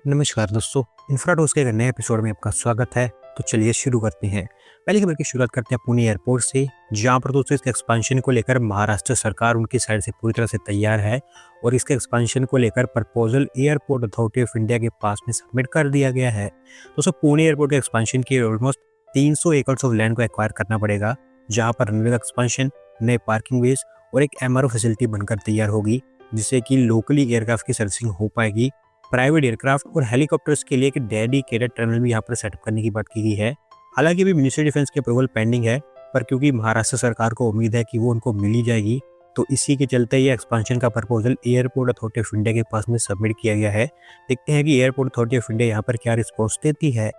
नमस्कार दोस्तों, इंफ्राडोज के एक नए एपिसोड में आपका स्वागत है। तो चलिए शुरू करते हैं। पहली खबर की शुरुआत करते हैं पुणे एयरपोर्ट से, जहां पर दोस्तों इसके एक्सपेंशन को लेकर महाराष्ट्र सरकार उनकी साइड से पूरी तरह से तैयार है और इसके एक्सपेंशन को लेकर proposal airport authority of India के पास में सबमिट कर दिया गया है। दोस्तों पुणे एयरपोर्ट के एक्सपेंशन के ऑलमोस्ट 300 एकड़ ऑफ लैंड को एक्वायर करना पड़ेगा, जहाँ पर रनवे का एक्सपेंशन, नए पार्किंग बेस और एक MRO फैसिलिटी बनकर तैयार होगी, जिससे कि लोकली एयरक्राफ्ट की सर्विसिंग हो पाएगी। प्राइवेट एयरक्राफ्ट और हेलीकॉप्टर्स के लिए एक डेडिकेटेड टनल भी यहाँ पर सेटअप करने की बात की गई है। हालांकि अभी मिनिस्ट्री डिफेंस की अप्रूवल पेंडिंग है, पर क्योंकि महाराष्ट्र सरकार को उम्मीद है कि वो उनको मिल ही जाएगी, तो इसी के चलते ये एक्सपेंशन का proposal airport authority of India के पास में सबमिट किया गया है। देखते हैं कि एयरपोर्ट अथॉरिटी ऑफ इंडिया यहाँ पर क्या रिस्पॉन्स देती है।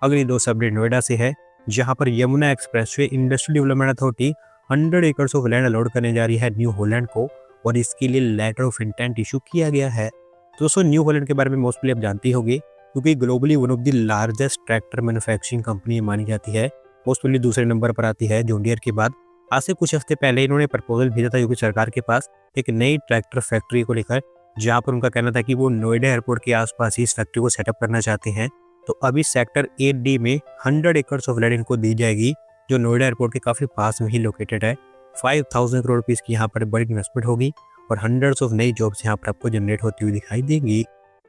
अगली दो अपडेट नोएडा से है, जहाँ पर Yamuna expressway industrial development authority 100 एकड़ ऑफ लैंड अलॉट करने जा रही है न्यू हॉलैंड को, और इसके लिए लेटर ऑफ इंटेंट इशू किया गया है। दोस्तों न्यू हॉलैंड के बारे में मोस्टली आप जानते होंगे, क्योंकि globally one of the largest tractor manufacturing company मानी जाती है। मोस्टली दूसरे नंबर पर आती है जॉन डीयर के बाद। आज से कुछ हफ्ते पहले इन्होंने प्रपोजल भेजा था यूपी सरकार के पास एक नई ट्रैक्टर फैक्ट्री को लेकर, जहां पर उनका कहना था कि वो नोएडा एयरपोर्ट के आसपास ही इस फैक्ट्री को सेटअप करना चाहते हैं। तो अभी सेक्टर 8D में 100 एकड़ ऑफ लैंड इनको दी जाएगी, जो नोएडा एयरपोर्ट के काफी पास में ही लोकेटेड है। 5000 करोड़ रुपीज की यहाँ पर बड़ी इन्वेस्टमेंट होगी और हंड्रेड्स ऑफ नई जॉब्स यहाँ पर आपको जनरेट होती हुई दिखाई देंगी।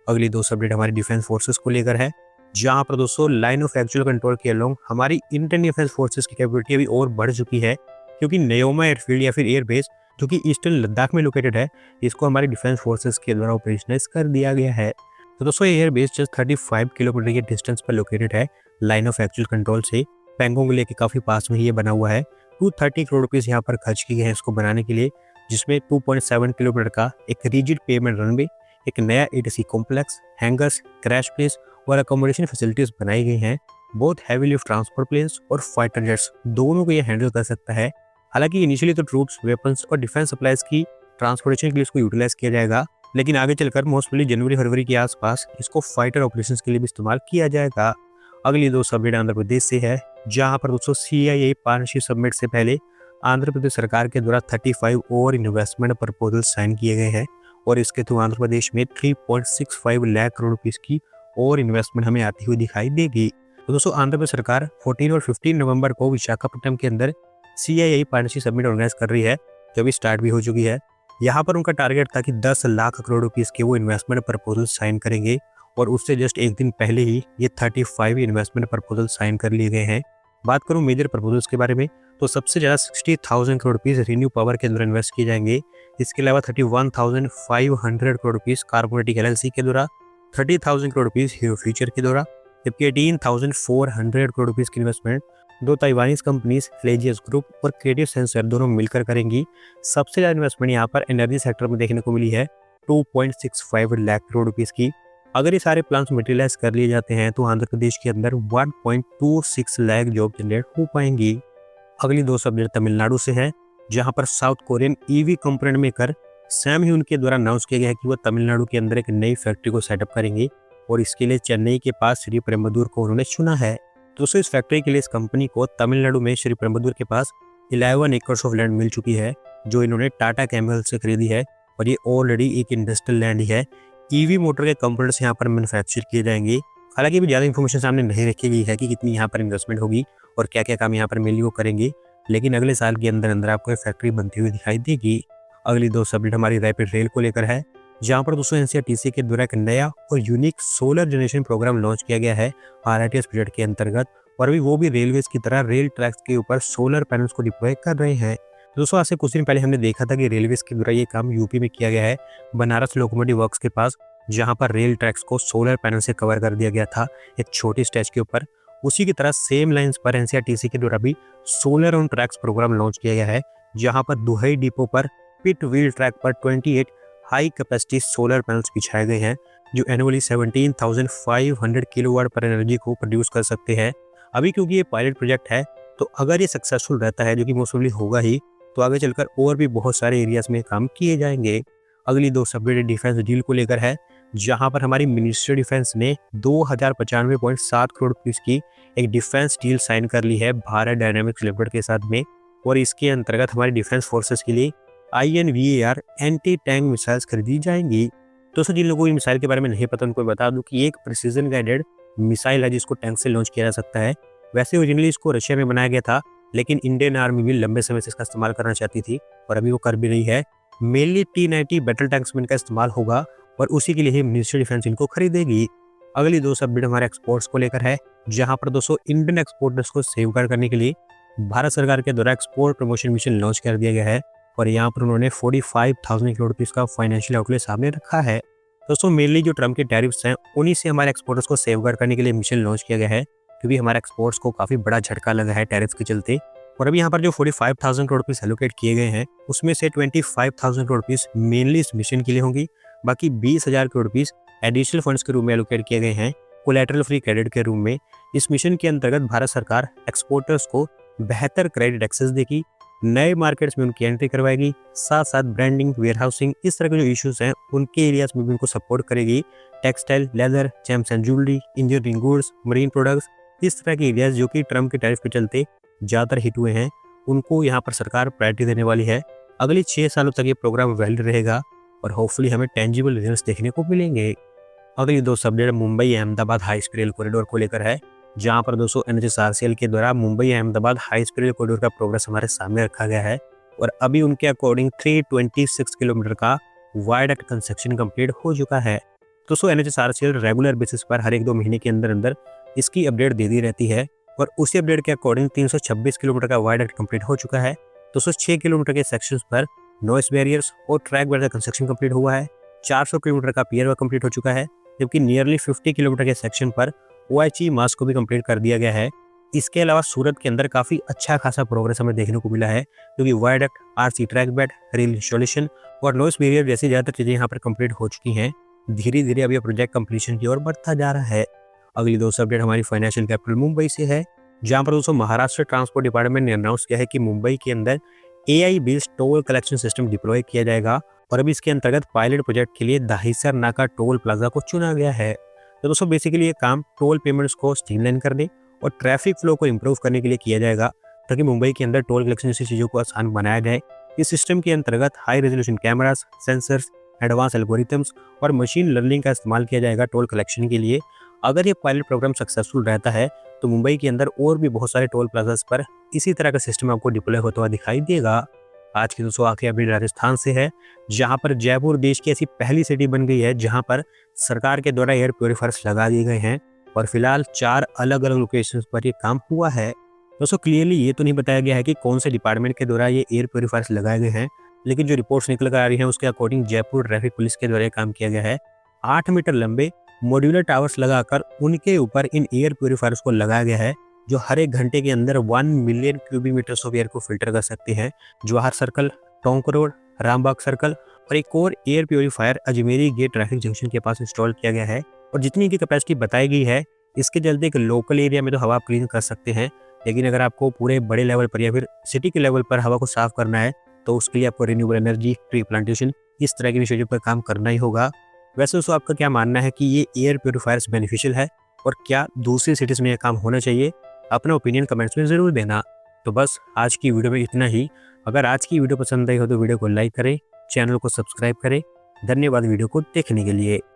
अगली दो अपडेट हमारी डिफेंस फोर्सेस को लेकर है, जहाँ पर दोस्तों लाइन ऑफ एक्चुअल कंट्रोल के अलोंग हमारी इंडियन डिफेंस फोर्सेस की कैपेबिलिटी अभी और बढ़ चुकी है, क्योंकि न्योमा एयरफील्ड या फिर एयरबेस जो कि ईस्टर्न लद्दाख में लोकेटेड है, इसको हमारी डिफेंस फोर्सेस के द्वारा ऑपरेशनाइज कर दिया गया है। तो दोस्तों ये एयरबेस जस्ट 35 किलोमीटर के डिस्टेंस पर लोकेटेड है लाइन ऑफ एक्चुअल कंट्रोल से। पैंगोंग लेक के काफी पास में ही ये बना हुआ है। 230 करोड़ रुपीज यहाँ पर खर्च किए हैं इसको बनाने के लिए, जिसमें 2.7 किलोमीटर का एक रिजिड पेमेंट रनवे, एक नया ATC complex, hangers, crash place और अकोमोडेशन फैसिलिटीज बनाई गई हैं। बहुत हैवी लिफ्ट ट्रांसपोर्ट प्लेन्स और फाइटर जेट्स दोनों को ये हैंडल कर सकता है। हालांकि इनिशियली तो ट्रूप्स, वेपन्स और डिफेंस सप्लाईज की ट्रांसपोर्टेशन के लिए इसको यूटिलाइज किया जाएगा, लेकिन आगे चलकर मोस्टली जनवरी-फरवरी के आसपास इसको फाइटर ऑपरेशंस के लिए भी इस्तेमाल किया जाएगा। अगली दो अपडेट आंध्र प्रदेश से है, जहां पर दोस्तों CIA पार्टनरशिप समिट से पहले आंध्र प्रदेश सरकार के द्वारा 35 और इन्वेस्टमेंट प्रपोजल साइन किए गए हैं, और इसके थ्रू आंध्र प्रदेश में 3.65 लाख करोड़ रुपीस की और इन्वेस्टमेंट हमें आती हुई दिखाई देगी। तो दोस्तों आंध्र प्रदेश सरकार 14 और 15 नवंबर को विशाखापट्टनम के अंदर CIA पार्टनरशिप समिट ऑर्गेनाइज कर रही है, जो अभी स्टार्ट भी हो चुकी है। यहाँ पर उनका टारगेट था कि 10 लाख करोड़ रुपीस के वो इन्वेस्टमेंट प्रपोजल साइन करेंगे, और उससे जस्ट एक दिन पहले ही ये 35 इन्वेस्टमेंट प्रपोजल साइन कर लिए गए हैं। बात करूं मेजर प्रपोजल्स के बारे में, तो सबसे ज़्यादा 60,000 करोड़ रुपीस रिन्यू पावर के अंदर इन्वेस्ट किए जाएंगे। इसके अलावा 31,500 करोड़ रुपीस कार्बोनेटिक LLC के द्वारा, 30,000 करोड़ रुपीस हीरो फ्यूचर के द्वारा, जबकि 18,400 करोड़ रुपीस की इन्वेस्टमेंट दो ताइवानीज कंपनीज फ्लेजियस ग्रुप और क्रिएटिव सेंसर दोनों मिलकर करेंगी। सबसे ज़्यादा इन्वेस्टमेंट यहाँ पर एनर्जी सेक्टर में देखने को मिली है 2.65 लाख करोड़ रुपीस की। अगर ये सारे प्लान्स मटेरियलाइज कर लिए जाते हैं तो आंध्र प्रदेश के अंदर 1.26 लाख जॉब जनरेट हो पाएंगी। अगली दो अपडेट तमिलनाडु से है, जहां पर South Korean EV component maker Samhyun के द्वारा अनाउंस किया गया है कि वह तमिलनाडु के अंदर एक नई फैक्ट्री को सेटअप करेंगे, और इसके लिए चेन्नई के पास श्री पेरुम्बदूर को उन्होंने चुना है। दोस्तों इस फैक्ट्री के लिए इस कंपनी को तमिलनाडु में श्री पेरुम्बदूर के पास 11 एकड़ ऑफ लैंड मिल चुकी है, जो इन्होंने टाटा केमिकल से खरीदी है, और ये ऑलरेडी एक इंडस्ट्रियल लैंड ही है। EV मोटर के कंपोनेंट्स यहाँ पर मैन्युफैक्चर किए जाएंगे। हालांकि अभी ज़्यादा इन्फॉर्मेशन सामने नहीं रखी गई है कि कितनी यहाँ पर इन्वेस्टमेंट होगी और क्या क्या काम यहाँ पर मिली वो करेंगे, लेकिन अगले साल के अंदर अंदर आपको एक फैक्ट्री बनती हुई दिखाई देगी। अगली दो अपडेट हमारी रैपिड रेल को लेकर है, जहाँ पर दोस्तों NCRTC के द्वारा एक नया और unique solar generation programme launch किया गया है RITES प्रोजेक्ट के अंतर्गत, और अभी वो भी रेलवेज की तरह रेल ट्रैक्स के ऊपर सोलर पैनल्स को डिप्लॉय कर रहे हैं। दोस्तों आज से कुछ दिन पहले हमने देखा था कि रेलवेज के द्वारा ये काम यूपी में किया गया है, बनारस लोकोमोटिव वर्क्स के पास, जहां पर रेल ट्रैक्स को सोलर पैनल से कवर कर दिया गया था एक छोटी स्टेज के ऊपर। उसी की तरह सेम लाइंस पर NCRTC के द्वारा भी solar on tracks programme launch किया गया है, जहां पर दुहई डिपो पर पिट व्हील ट्रैक पर 28 हाई कैपेसिटी सोलर पैनल्स बिछाए गए हैं, जो एनुअली 17,500 किलोवाट पर एनर्जी को प्रोड्यूस कर सकते हैं। अभी क्योंकि ये पायलट प्रोजेक्ट है, तो अगर ये सक्सेसफुल रहता है, जो कि मोस्टली होगा ही, तो आगे चलकर और भी बहुत सारे एरियाज में काम किए जाएंगे। अगली दो अपडेट डिफेंस डील को लेकर है, जहां पर हमारी मिनिस्ट्री डिफेंस ने 2095.7 करोड़ रुपीस की एक डिफेंस डील साइन कर ली है भारत डायनामिक्स लिमिटेड के साथ में, और इसके अंतर्गत हमारी डिफेंस फोर्सेस के लिए INVAR एंटी टैंक मिसाइल्स खरीदी जाएंगी। दोस्तों जिन लोगों को मिसाइल के बारे में नहीं पता उनको बता दूं कि ये एक प्रिसीजन गाइडेड मिसाइल है जिसको टैंक से लॉन्च किया जा सकता है। वैसे ओरिजिनली इसको रशिया में बनाया गया था, लेकिन इंडियन आर्मी भी लंबे समय से इसका इस्तेमाल करना चाहती थी और अभी वो कर भी रही है। मेनली T-90 बैटल टैंक्स में इनका इस्तेमाल होगा और उसी के लिए ही मिनिस्ट्री डिफेंस इनको खरीदेगी। अगली दो अपडेट हमारे एक्सपोर्ट्स को लेकर है, जहां पर दोस्तों इंडियन एक्सपोर्टर्स को सेफगार्ड करने के लिए भारत सरकार के द्वारा एक्सपोर्ट प्रमोशन मिशन लॉन्च कर दिया गया है और यहाँ पर उन्होंने 45,000 करोड़ रुपीस का फाइनेंशियल आउटले सामने रखा है। दोस्तों मेनली जो ट्रम्प के टैरिफ्स हैं उन्हीं से हमारे एक्सपोर्टर्स को सेफगार्ड करने के लिए मिशन लॉन्च किया गया है, क्योंकि हमारे एक्सपोर्ट्स को काफी बड़ा झटका लगा है टैरिफ्स के चलते। और अभी यहाँ पर जो 45,000 करोड़ रुपीस एलोकेट किए गए हैं उसमें से 25,000 करोड़ रुपीस मेनली इस मिशन के लिए होंगी, बाकी 20,000 करोड़ रुपीस एडिशनल फंड्स के रूप में एलोकेट किए गए हैं कोलैटरल फ्री क्रेडिट के रूप में। इस मिशन के अंतर्गत भारत सरकार एक्सपोर्टर्स को बेहतर क्रेडिट एक्सेस देगी, नए मार्केट्स में उनकी एंट्री करवाएगी, साथ साथ ब्रांडिंग, वेयरहाउसिंग, इस तरह के जो इश्यूज हैं उनके एरियाज में भी उनको सपोर्ट करेगी। Textile, leather, James and jewellery, engineering goods, marine products, इस तरह के एरियाज जो कि ट्रम्प के टैरिफ के चलते ज़्यादातर हिट हुए हैं उनको यहाँ पर सरकार प्रायोरिटी देने वाली है। अगले 6 सालों तक ये प्रोग्राम वैलिड रहेगा और होपफुली हमें टेंजिबल रिजल्ट्स देखने को मिलेंगे। अगली दो update Mumbai Ahmedabad high speed rail corridor को लेकर है, जहां पर दोस्तों NHRCL के द्वारा Mumbai Ahmedabad high speed rail corridor का प्रोग्रेस हमारे सामने रखा गया है और अभी उनके अकॉर्डिंग 326 किलोमीटर का वायडक्ट कंस्ट्रक्शन कंप्लीट हो चुका है। दोस्तों NHRCL रेगुलर बेसिस पर हर 1-2 महीने के अंदर अंदर इसकी अपडेट देती रहती है और उसी अपडेट के अकॉर्डिंग 326 किलोमीटर का वायडक्ट कंप्लीट हो चुका है। 206 किलोमीटर के सेक्शंस पर नॉइस बैरियर्स और ट्रैक बैरियर कंस्ट्रक्शन कंप्लीट हुआ है। 400 किलोमीटर का पियर वर्क कंप्लीट हो चुका है, जबकि नियरली 50 किलोमीटर के सेक्शन पर OHE मास्क को भी कंप्लीट कर दिया गया है। इसके अलावा सूरत के अंदर काफी अच्छा खासा प्रोग्रेस हमें देखने को मिला है, क्योंकि viaduct, RC track bed, rail installation और नॉइस बैरियर जैसी ज्यादातर चीजें यहाँ पर कंप्लीट हो चुकी हैं। धीरे धीरे अब यह प्रोजेक्ट कंप्लीशन की ओर बढ़ता जा रहा है। अगली दोस्तों अपडेट हमारी फाइनेंशियल कैपिटल मुंबई से है, जहां पर दोस्तों महाराष्ट्र ट्रांसपोर्ट डिपार्टमेंट ने अनाउंस किया है कि मुंबई के अंदर AI based toll collection system deploy किया जाएगा और अभी इसके अंतर्गत पायलट प्रोजेक्ट के लिए दहिसर नाका टोल प्लाजा को चुना गया है। तो दोस्तों बेसिकली ये काम टोल पेमेंट्स को स्ट्रीमलाइन करने और ट्रैफिक फ्लो को इंप्रूव करने के लिए किया जाएगा, ताकि मुंबई के अंदर टोल कलेक्शन जैसी चीज़ों को आसान बनाया जाए। इस सिस्टम के अंतर्गत high resolution cameras, sensors, advance algorithms और मशीन लर्निंग का इस्तेमाल किया जाएगा टोल कलेक्शन के लिए। अगर ये पायलट प्रोग्राम सक्सेसफुल रहता है तो मुंबई के अंदर और भी बहुत सारे टोल प्लाजास पर इसी तरह का सिस्टम आपको डिप्लॉय होता हुआ दिखाई देगा। आज की दोस्तों आखिरी अपडेट राजस्थान से है, जहां पर जयपुर देश की ऐसी पहली सिटी बन गई है जहां पर सरकार के द्वारा एयर प्योरीफायर्स लगा दिए गए हैं और फिलहाल 4 अलग अलग लोकेशंस पर ये काम हुआ है। दोस्तों क्लियरली ये तो नहीं बताया गया है कि कौन से डिपार्टमेंट के द्वारा ये एयर प्योरीफायर्स लगाए गए हैं, लेकिन जो रिपोर्ट्स निकल कर आ रही है उसके अकॉर्डिंग जयपुर ट्रैफिक पुलिस के द्वारा काम किया गया है। 8 मीटर लंबे मॉड्यूलर टावर्स लगाकर उनके ऊपर इन एयर प्योरीफायर्स को लगाया गया है, जो हर 1 घंटे के अंदर 1 million cubic metres of air को फिल्टर कर सकते हैं। Jawahar circle, Tonk road, Rambagh circle और एक और air purifier Ajmeri gate traffic junction के पास इंस्टॉल किया गया है और जितनी इनकी कैपेसिटी बताई गई है इसके चलते एक लोकल एरिया में तो हवा आप क्लीन कर सकते हैं, लेकिन अगर आपको पूरे बड़े लेवल पर या फिर सिटी के लेवल पर हवा को साफ करना है तो उसके लिए आपको रिन्यूएबल एनर्जी, ट्री प्लांटेशन, इस तरह की इनिशिएटिव पर काम करना ही होगा। वैसे दोस्तों आपका क्या मानना है कि ये एयर प्योरीफायर्स बेनिफिशियल है और क्या दूसरी सिटीज़ में यह काम होना चाहिए? अपना ओपिनियन कमेंट्स में ज़रूर देना। तो बस आज की वीडियो में इतना ही। अगर आज की वीडियो पसंद आई हो तो वीडियो को लाइक करें, चैनल को सब्सक्राइब करें। धन्यवाद वीडियो को देखने के लिए।